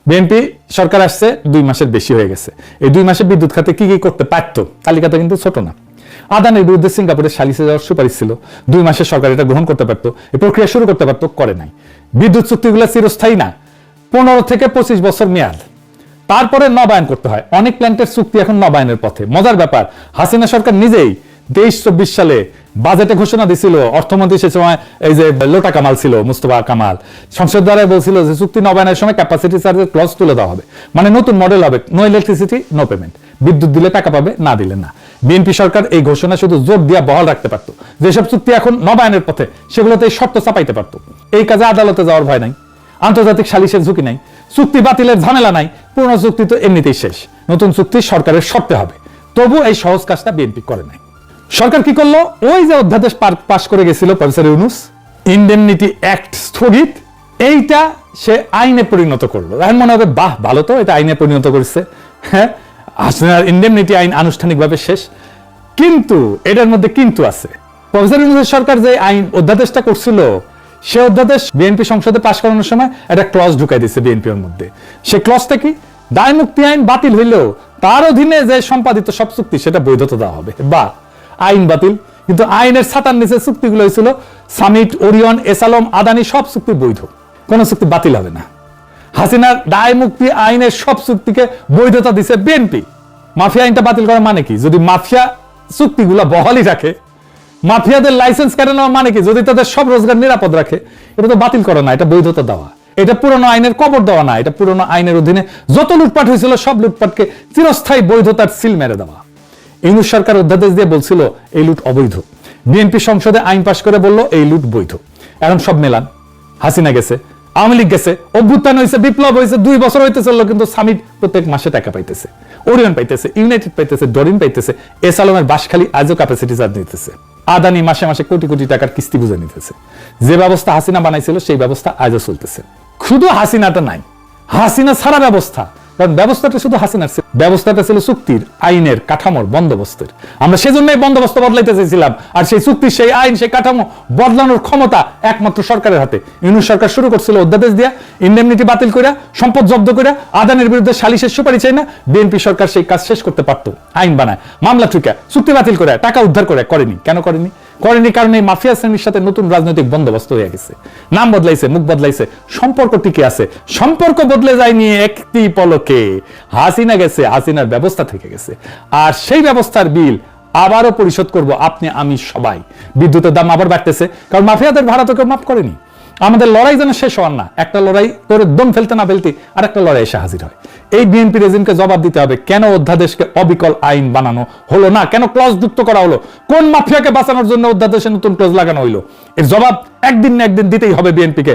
BNP সরকার আসছে 2 মাসের বেশি হয়ে গেছে। এই 2 মাসে বিদ্যুৎ খাতে কি কি করতে পারতো, তালিকাটা কিন্তু ছোট না। আদানির বিরুদ্ধে সিঙ্গাপুরের সালিসে যাওয়ার সুপারিশ ছিল, 2 মাসে সরকার এটা গ্রহণ করতে পারতো, এই প্রক্রিয়া শুরু করতে পারতো, করে নাই। বিদ্যুৎ চুক্তিগুলো চিরস্থায়ী না, 15 থেকে 25 বছর মেয়াদ, তারপরে নবায়ন করতে হয়। অনেক প্ল্যান্টের চুক্তি এখন নবায়নের পথে। মজার ব্যাপার, হাসিনা সরকার নিজেই 23-24 সালে বাজেটে ঘোষণা দিছিল, অর্থমন্ত্রী সে সময় এই যে লোটা কামাল ছিল, মুস্তফা কামাল, সংসদ দ্বারা বলছিল যে চুক্তি নবায়নের সময় ক্যাপাসিটি চার্জের ক্লজ তুলে দেওয়া হবে, মানে নতুন মডেল হবে, নো ইলেকট্রিসিটি নো পেমেন্ট, বিদ্যুৎ দিলে টাকা পাবে, না দিলে না। বিএনপি সরকার এই ঘোষণা শুধু জোর দিয়া বহাল রাখতে পারতো, যেসব চুক্তি এখন নবায়নের পথে সেগুলোতে এই শর্ত চাপাইতে পারতো। এই কাজে আদালতে যাওয়ার ভয় নাই, আন্তর্জাতিক সালিসের ঝুঁকি নাই, চুক্তি বাতিলের ঝামেলা নাই, পুরনো চুক্তি তো এমনিতেই শেষ, নতুন চুক্তি সরকারের শর্তে হবে। তবু এই সহজ কাজটা বিএনপি করে নাই। সরকার কি করলো, ওই যে অধ্যাদেশ পাশ করে গেছিল প্রফেসর ইউনূস, ইনডেমনিটি অ্যাক্ট স্থগিত, এইটা সে আইনে পরিণত করলো। এখন মনে হবে বাহ ভালো তো, এটা আইনে পরিণত করেছে। হ্যাঁ, ইনডেমনিটি আইন আনুষ্ঠানিকভাবে শেষ, কিন্তু এটার মধ্যে কিন্তু আছে। প্রফেসর ইউনূসের সরকার যে আইন অধ্যাদেশটা করছিল, সে অধ্যাদেশ বিএনপি সংসদে পাশ করানোর সময় একটা ক্লজ ঢুকাই দিচ্ছে বিএনপির মধ্যে। সে ক্লজটা কি, দায় মুক্তি আইন বাতিল হইলেও তার অধীনে যে সম্পাদিত সব চুক্তি সেটা বৈধতা দেওয়া হবে। বা আইন বাতিল, কিন্তু আইনের ছাতার নিচে চুক্তিগুলো হয়েছিল সামিট, ওরিয়ন, এসালম, আদানি, সব চুক্তি বৈধ, কোন চুক্তি বাতিল হবে না। হাসিনার দায় মুক্তি আইনের সব চুক্তিকে বৈধতা দিছে বিএনপি। মাফিয়া আইনটা বাতিল করার মানে কি, যদি মাফিয়া চুক্তিগুলো বহালই রাখে, মাফিয়াদের লাইসেন্স কেড়ে নেওয়া মানে কি, যদি তাদের সব রোজগার নিরাপদ রাখে, এটা তো বাতিল করা না, এটা বৈধতা দেওয়া। এটা পুরনো আইনের কবর দেওয়া না, এটা পুরনো আইনের অধীনে যত লুটপাট হয়েছিল সব লুটপাটকে চিরস্থায়ী বৈধতার সিল মেরে দেওয়া। ইউনূস সরকার অধ্যাদেশ দিয়ে বলছিল এই লুট অবৈধ, বিএনপি সংসদে আইন পাশ করে বলল এই লুট বৈধ। এখন সব মেলান, হাসিনা গেছে, আওয়ামী লীগ গেছে, অভ্যুত্থান হয়েছে, বিপ্লব হয়েছে, 2 বছর হইতে চললো, কিন্তু সামিট প্রত্যেক মাসে টাকা পাইতেছে, ওরিয়ন পাইতেছে, ইউনাইটেড পাইতেছে, ডরিন পাইতেছে, এসালমের বাসখালী আজও ক্যাপাসিটি চার্জ নিতেছে, আদানি মাসে মাসে কোটি কোটি টাকার কিস্তি বুঝে নিতেছে। যে ব্যবস্থা হাসিনা বানাইছিল সেই ব্যবস্থা আজও চলতেছে। শুধু হাসিনাটা নাই, হাসিনা ছাড়া ব্যবস্থা, কারণ ব্যবস্থাটা শুধু হাসিনার ছিল, ব্যবস্থাটা ছিল চুক্তির, আইনের, কাঠামোর, বন্দোবস্তের। আমরা সেজন্যই বন্দোবস্ত বদলাইতে চাইছিলাম, আর সেই চুক্তি, সেই আইন, সেই কাঠামো বদলানোর ক্ষমতা একমাত্র সরকারের হাতে। ইউনূস সরকার শুরু করছিল অধ্যাদেশ দিয়া, ইনডেমনিটি বাতিল করে, সম্পদ জব্দ করে, আদানের বিরুদ্ধে সালিসের সুপারিশ চাই না। বিএনপি সরকার সেই কাজ শেষ করতে পারতো, আইন বানায়, মামলা ঠুকে, চুক্তি বাতিল করে, টাকা উদ্ধার করে, করেনি। কেন করেনি? কারণ এই মাফিয়া শ্রেণীর সাথে নতুন রাজনৈতিক বন্দোবস্ত হয়ে গেছে, নাম বদলাইছে, মুখ বদলাইছে, সম্পর্ক টিকে আছে। সম্পর্ক বদলে যায়নি একটি পলকে, হাসিনা গেছে, হাসিনার ব্যবস্থা থেকে গেছে, আর সেই ব্যবস্থার বিল আবারও পরিশোধ করব আপনি, আমি, সবাই। বিদ্যুতের দাম আবার বাড়তেছে, কারণ মাফিয়াদের ভাড়া তো কেউ মাফ করেনি। আমাদের লড়াই যেন শেষ হওয়ার না, একটা লড়াই তোর দম ফেলতে না ফেলতে আর একটা লড়াই এসে হাজির হয়। এই বিএনপি রেজিমকে জবাব দিতে হবে, কেন অধ্যাদেশকে অবিকল আইন বানানো হলো না, কেন ক্লজ যুক্ত করা হলো, কোন মাফিয়াকে বাঁচানোর জন্য অধ্যাদেশে নতুন ক্লজ লাগানো হইলো। এর জবাব একদিন না একদিন দিতেই হবে বিএনপিকে।